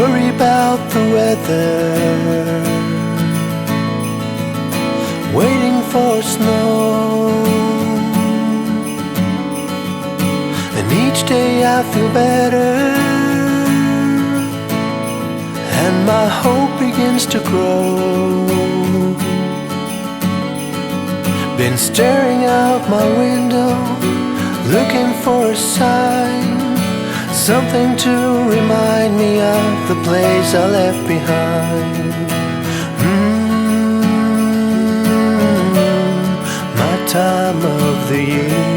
worry about the weather, waiting for snow. And each day I feel better, and my hope begins to grow. Been staring out my window, looking for a sign, something to remind me of the place I left behind. My time of the year.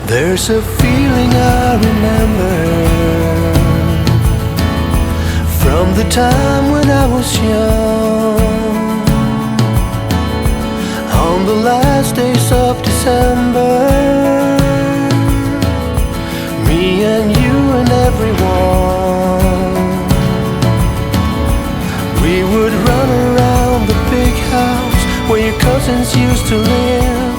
There's a feeling I remember from the time when I was young. On the last days of December, me and you and everyone, we would run around the big house where your cousins used to live.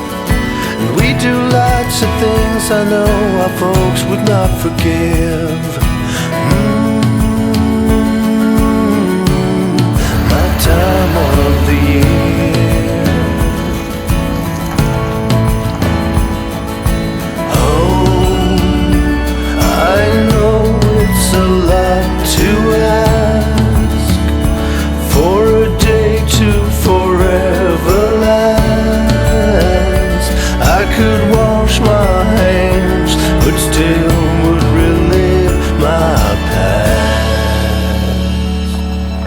And we do lots of things I know our folks would not forgive. My time of the year. Oh, I know it's a lot to ask for a day to forever last. I could wash my hands, but still would relive my past.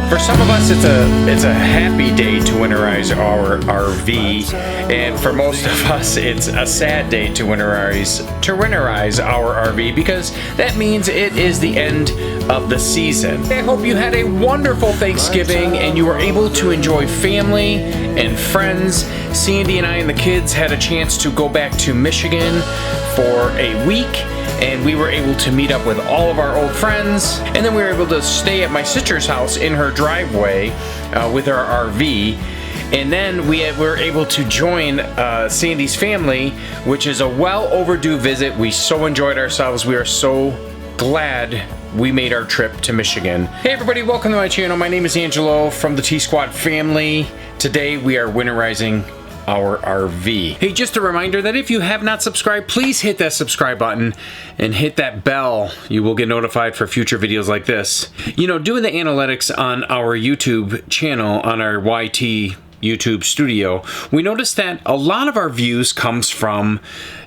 For some of us, it's a happy day to winterize our RV, and for most of us, it's a sad day to winterize our RV, because that means it is the end of the season. I hope you had a wonderful Thanksgiving and you were able to enjoy family and friends. Sandi and I and the kids had a chance to go back to Michigan for a week, and we were able to meet up with all of our old friends, and then we were able to stay at my sister's house in her driveway with our RV. And then we were able to join Sandi's family, which is a well overdue visit. We so enjoyed ourselves. We are so glad we made our trip to Michigan. Hey everybody, welcome to my channel. My name is Angelo from the T-Squad family. Today we are winterizing our RV. Hey, just a reminder that if you have not subscribed, please hit that subscribe button and hit that bell. You will get notified for future videos like this. You know, doing the analytics on our YouTube channel, on our YT YouTube studio, we noticed that a lot of our views comes from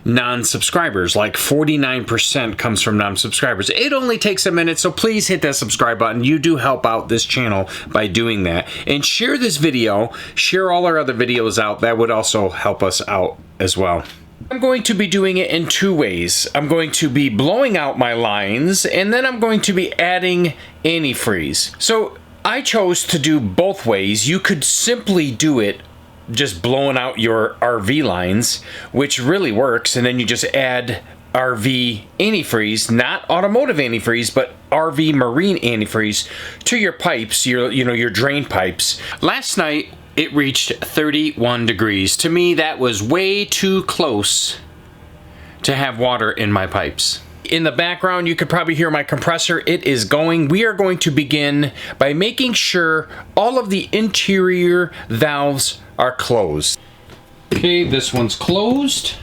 non-subscribers. Like 49% comes from non-subscribers. It only takes a minute, so please hit that subscribe button. You do help out this channel by doing that. And share this video, share all our other videos out. That would also help us out as well. I'm going to be doing it in two ways. I'm going to be blowing out my lines, and then I'm going to be adding antifreeze. So I chose to do both ways. You could simply do it just blowing out your RV lines, which really works, and then you just add RV antifreeze, not automotive antifreeze, but RV marine antifreeze to your pipes, your drain pipes. Last night it reached 31 degrees. To me, that was way too close to have water in my pipes. In the background, you could probably hear my compressor. It is going. We are going to begin by making sure all of the interior valves are closed. Okay, this one's closed.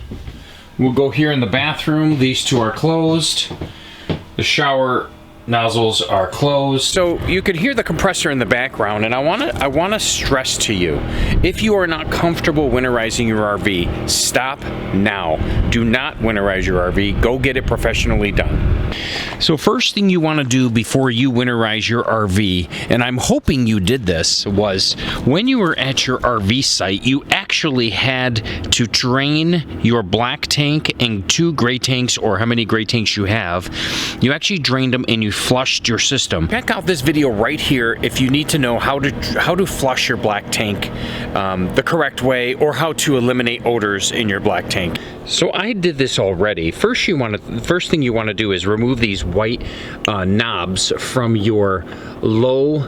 We'll go here in the bathroom. These two are closed. The shower nozzles are closed. So you could hear the compressor in the background, and I want to stress to you, if you are not comfortable winterizing your RV, stop now. Do not winterize your RV. Go get it professionally done. So first thing you want to do before you winterize your RV, and I'm hoping you did this, was when you were at your RV site, you actually had to drain your black tank and 2 gray tanks, or how many gray tanks you have. You actually drained them and you flushed your system. Check out this video right here if you need to know how to flush your black tank the correct way, or how to eliminate odors in your black tank. So I did this already. First thing you want to do is remove these white knobs from your low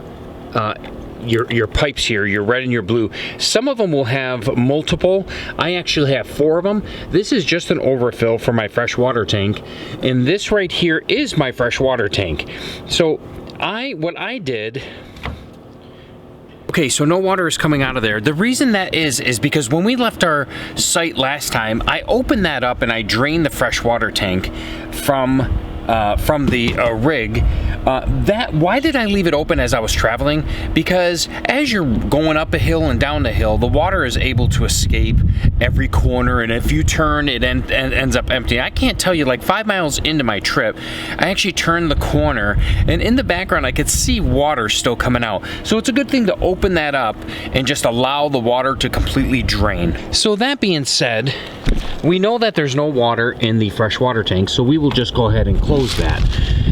your pipes here, your red and your blue. Some of them will have multiple. I actually have 4 of them. This is just an overfill for my fresh water tank, and this right here is my fresh water tank. So what I did. Okay, so no water is coming out of there. The reason that is because when we left our site last time, I opened that up and I drained the fresh water tank from the rig. Why did I leave it open as I was traveling? Because as you're going up a hill and down the hill, the water is able to escape every corner, and if you turn, it ends up empty. I can't tell you, like 5 miles into my trip, I actually turned the corner, and in the background I could see water still coming out. So it's a good thing to open that up and just allow the water to completely drain. So that being said, we know that there's no water in the fresh water tank, so we will just go ahead and close that.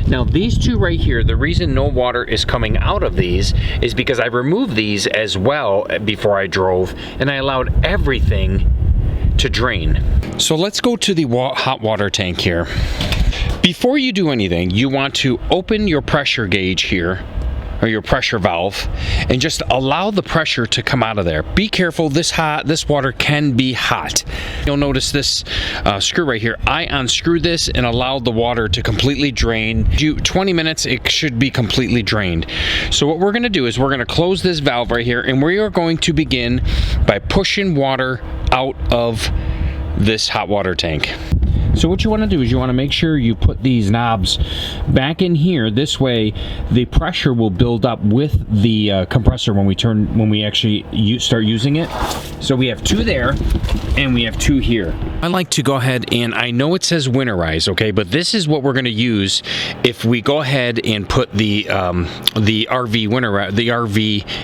Now these 2 right here, the reason no water is coming out of these is because I removed these as well before I drove, and I allowed everything to drain. So let's go to the hot water tank here. Before you do anything, you want to open your pressure gauge here, or your pressure valve, and just allow the pressure to come out of there. Be careful, this water can be hot. You'll notice this screw right here. I unscrewed this and allowed the water to completely drain. 20 minutes, it should be completely drained. So what we're gonna do is we're gonna close this valve right here, and we are going to begin by pushing water out of this hot water tank. So what you want to do is you want to make sure you put these knobs back in here. This way the pressure will build up with the compressor when we actually start using it. So we have 2 there and we have 2 here. I like to go ahead, and I know it says Winterize, okay, but this is what we're going to use if we go ahead and put the RV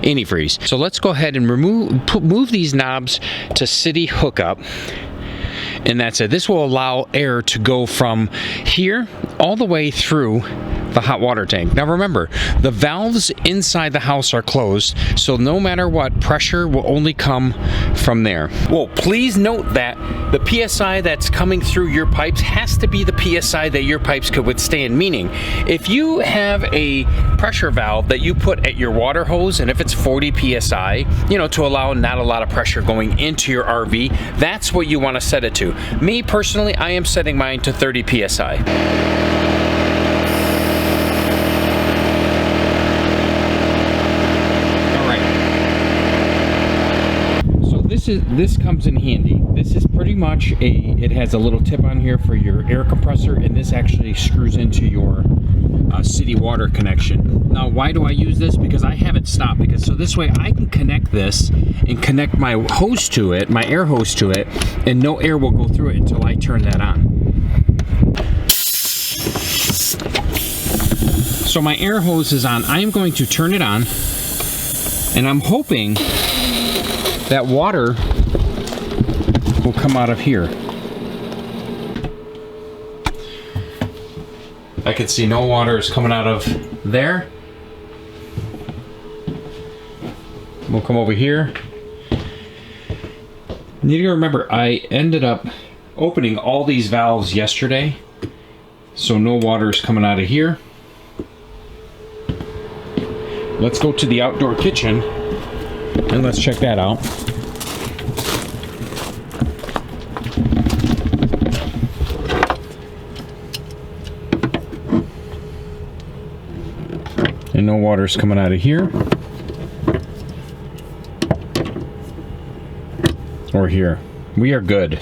antifreeze. So let's go ahead and move these knobs to city hookup. And that's it. This will allow air to go from here all the way through the hot water tank. Now remember, the valves inside the house are closed, so no matter what, pressure will only come from there. Well, please note that the PSI that's coming through your pipes has to be the PSI that your pipes could withstand, meaning if you have a pressure valve that you put at your water hose, and if it's 40 PSI, you know, to allow not a lot of pressure going into your RV, that's what you want to set it to. Me personally, I am setting mine to 30 PSI. This comes in handy. This is pretty much it has a little tip on here for your air compressor, and this actually screws into your city water connection. Now why do I use this? Because I have it stopped, so this way I can connect this and connect my hose to it, my air hose to it, and no air will go through it until I turn that on. So my air hose is on. I am going to turn it on, and I'm hoping that water will come out of here. I can see no water is coming out of there. We'll come over here. You need to remember, I ended up opening all these valves yesterday, so no water is coming out of here. Let's go to the outdoor kitchen and let's check that out. And no water's coming out of here or here. We are good.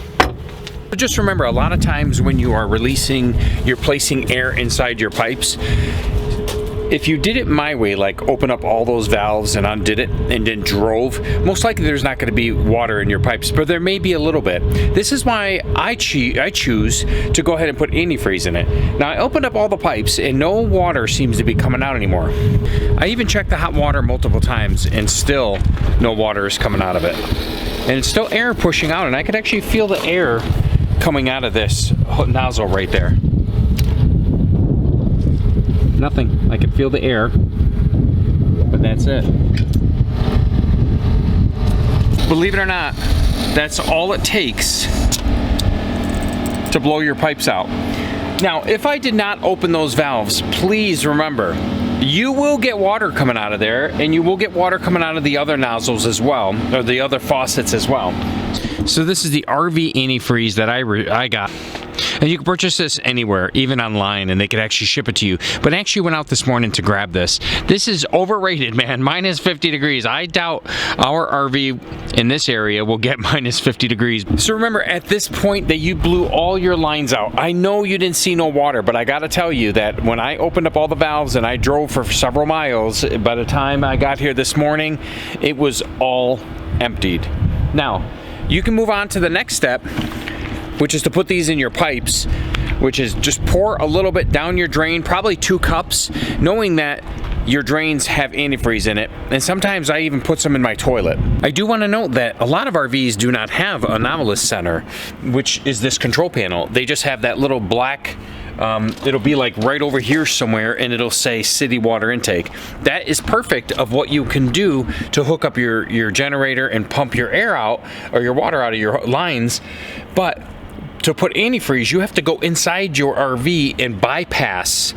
Just remember, a lot of times when you are you're placing air inside your pipes, if you did it my way, like open up all those valves and undid it and then drove, most likely there's not going to be water in your pipes, but there may be a little bit. This is why I choose to go ahead and put antifreeze in it. Now I opened up all the pipes and no water seems to be coming out anymore. I even checked the hot water multiple times and still no water is coming out of it. And it's still air pushing out, and I could actually feel the air coming out of this nozzle right there. Nothing. I can feel the air, but that's it. Believe it or not, that's all it takes to blow your pipes out. Now, if I did not open those valves, please remember, you will get water coming out of there, and you will get water coming out of the other nozzles as well, or the other faucets as well. So this is the RV antifreeze that I got. And you can purchase this anywhere, even online, and they could actually ship it to you. But I actually went out this morning to grab this. This is overrated, man. Minus 50 degrees. I doubt our RV in this area will get minus 50 degrees. So remember, at this point that you blew all your lines out. I know you didn't see no water, but I gotta tell you that when I opened up all the valves and I drove for several miles, by the time I got here this morning, it was all emptied. Now, you can move on to the next step, which is to put these in your pipes, which is just pour a little bit down your drain, probably 2 cups, knowing that your drains have antifreeze in it, and sometimes I even put some in my toilet. I do want to note that a lot of RVs do not have a novelist center, which is this control panel. They just have that little black, it'll be like right over here somewhere, and it'll say city water intake. That is perfect of what you can do to hook up your generator and pump your air out, or your water out of your lines. But to put antifreeze, you have to go inside your RV and bypass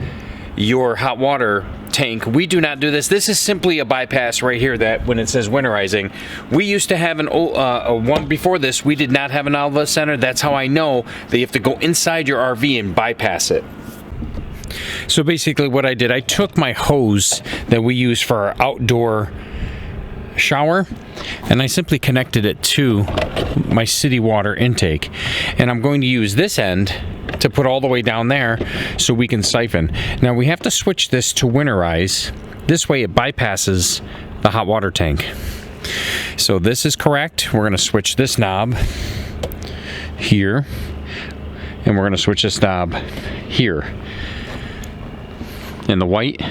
your hot water tank. We do not do this. This is simply a bypass right here that when it says winterizing. We used to have an one before this. We did not have an outlet center. That's how I know that you have to go inside your RV and bypass it. So basically what I did, I took my hose that we use for our outdoor shower, and I simply connected it to my city water intake, and I'm going to use this end to put all the way down there so we can siphon. Now we have to switch this to Winterize. This way it bypasses the hot water tank. So this is correct. We're going to switch this knob here, and we're going to switch this knob here, and the white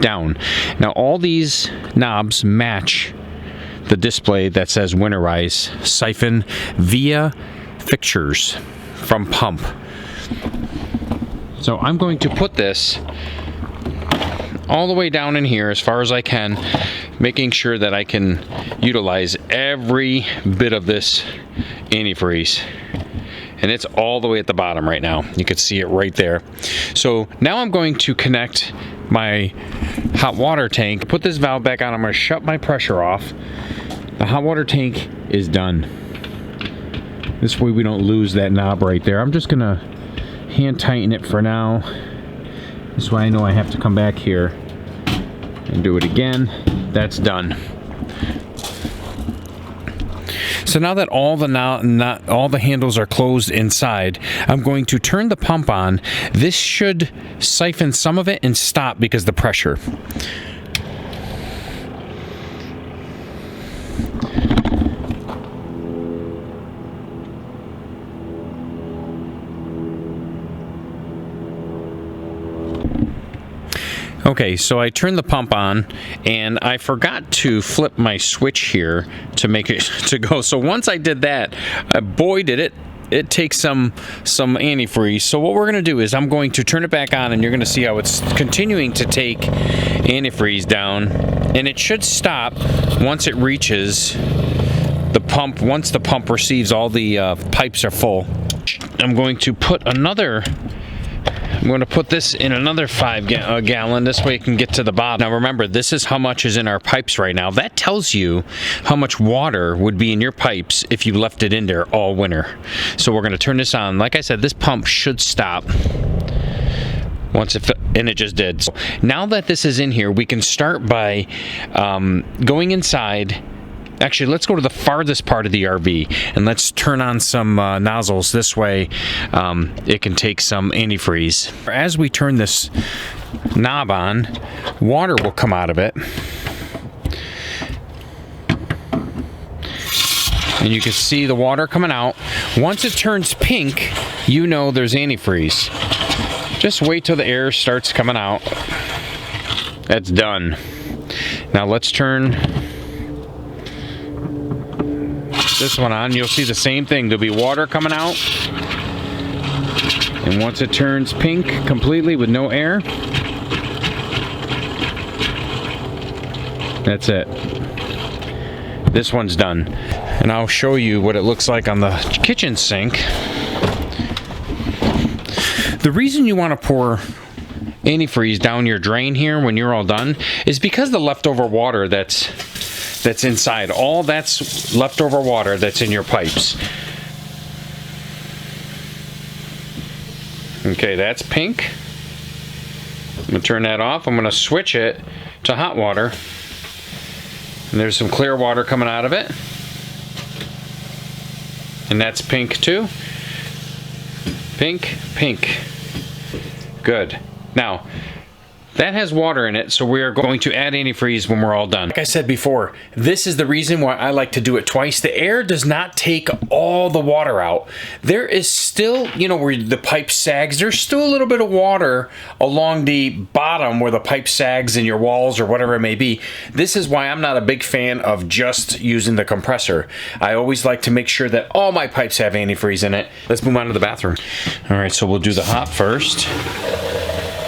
down. Now all these knobs match the display that says Winterize siphon via fixtures from pump. So I'm going to put this all the way down in here as far as I can, making sure that I can utilize every bit of this antifreeze. And it's all the way at the bottom right now. You can see it right there. So now I'm going to connect my hot water tank, put this valve back on. I'm going to shut my pressure off. The hot water tank is done. This way we don't lose that knob right there. I'm just going to hand tighten it for now. This way I know I have to come back here and do it again. That's done. So now that all the handles are closed inside, I'm going to turn the pump on. This should siphon some of it and stop because of the pressure. Okay, so I turned the pump on, and I forgot to flip my switch here to make it to go. So once I did that, boy did it takes some antifreeze. So what we're going to do is I'm going to turn it back on, and you're going to see how it's continuing to take antifreeze down, and it should stop once it reaches the pump. Once the pump receives all the pipes are full. I'm going to put this in another 5 gallon. This way it can get to the bottom. Now remember, this is how much is in our pipes right now. That tells you how much water would be in your pipes if you left it in there all winter. So we're going to turn this on. Like I said, this pump should stop once and it just did. So now that this is in here, we can start by going inside. Actually, let's go to the farthest part of the RV and let's turn on some nozzles. This way it can take some antifreeze. As we turn this knob on, water will come out of it. And you can see the water coming out. Once it turns pink, you know there's antifreeze. Just wait till the air starts coming out. That's done. Now let's turn this one on. You'll see the same thing. There'll be water coming out, and once it turns pink completely with no air, that's it. This one's done, and I'll show you what it looks like on the kitchen sink. The reason you want to pour antifreeze down your drain here when you're all done is because the leftover water that's inside. All that's leftover water that's in your pipes. Okay, that's pink. I'm gonna turn that off. I'm gonna switch it to hot water. And there's some clear water coming out of it. And that's pink too. Pink, pink. Good. Now, that has water in it, so we are going to add antifreeze when we're all done. Like I said before, this is the reason why I like to do it twice. The air does not take all the water out. There is still, you know, where the pipe sags, there's still a little bit of water along the bottom where the pipe sags in your walls or whatever it may be. This is why I'm not a big fan of just using the compressor. I always like to make sure that all my pipes have antifreeze in it. Let's move on to the bathroom. All right, so we'll do the hot first.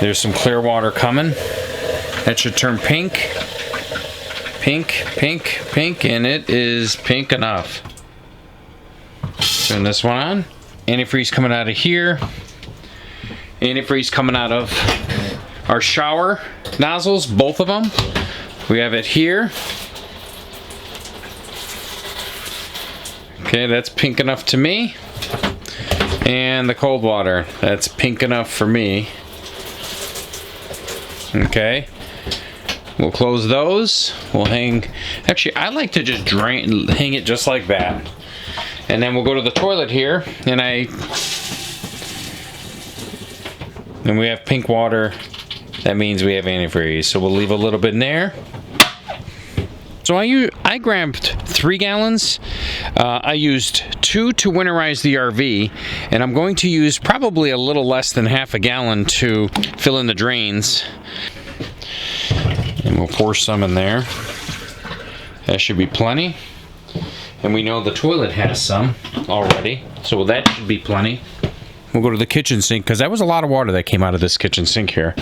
There's some clear water coming. That should turn pink. Pink, pink, pink, and it is pink enough. Turn this one on. Antifreeze coming out of here. Antifreeze coming out of our shower nozzles, both of them. We have it here. Okay, that's pink enough to me. And the cold water, that's pink enough for me. Okay, we'll close those. We'll hang, actually I like to just hang it just like that. And then we'll go to the toilet here, and we have pink water. That means we have antifreeze. So we'll leave a little bit in there. So I grabbed 3 gallons. I used 2 to winterize the RV, and I'm going to use probably a little less than half a gallon to fill in the drains. And we'll pour some in there. That should be plenty. And we know the toilet has some already, so that should be plenty. We'll go to the kitchen sink, because that was a lot of water that came out of this kitchen sink here.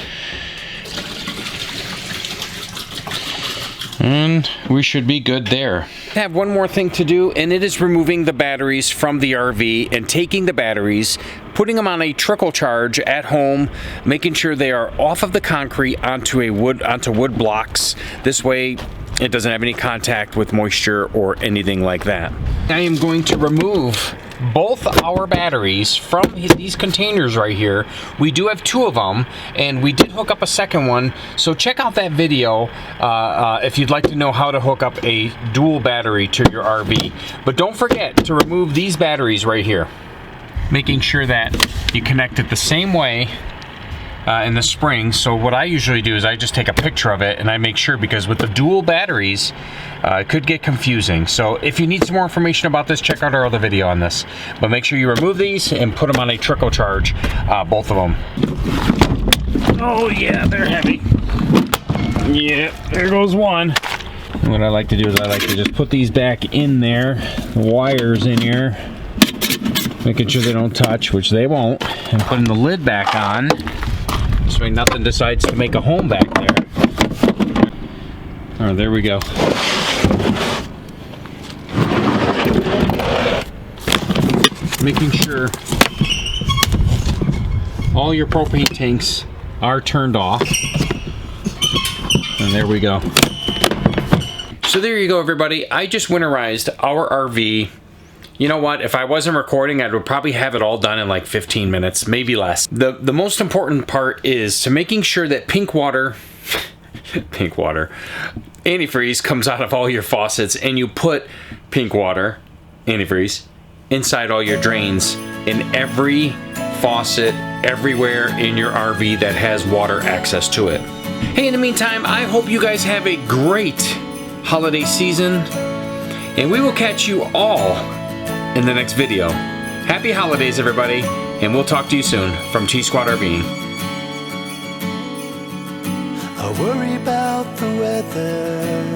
And we should be good there. I have one more thing to do, and it is removing the batteries from the RV and taking the batteries, putting them on a trickle charge at home, making sure they are off of the concrete onto wood blocks. This way it doesn't have any contact with moisture or anything like that. I am going to remove both our batteries from these containers right here. We do have 2 of them, and we did hook up a second one, so check out that video if you'd like to know how to hook up a dual battery to your RV. But don't forget to remove these batteries right here, making sure that you connect it the same way in the spring. So what I usually do is I just take a picture of it, and I make sure, because with the dual batteries it could get confusing. So if you need some more information about this, check out our other video on this. But make sure you remove these and put them on a trickle charge, both of them. Oh yeah, they're heavy. Yeah, there goes one. What I like to do is I like to just put these back in there, the wires in here, making sure they don't touch, which they won't, and putting the lid back on so nothing decides to make a home back there. All right, there we go. Making sure all your propane tanks are turned off. And there we go. So there you go, everybody. I just winterized our RV. You know what? If I wasn't recording, I would probably have it all done in like 15 minutes, maybe less. The most important part is to making sure that pink water, antifreeze comes out of all your faucets, and you put pink water, antifreeze, inside all your drains, in every faucet, everywhere in your RV that has water access to it. Hey, in the meantime, I hope you guys have a great holiday season, and we will catch you all in the next video. Happy holidays, everybody, and we'll talk to you soon from T-Squad RVing. I worry about the weather,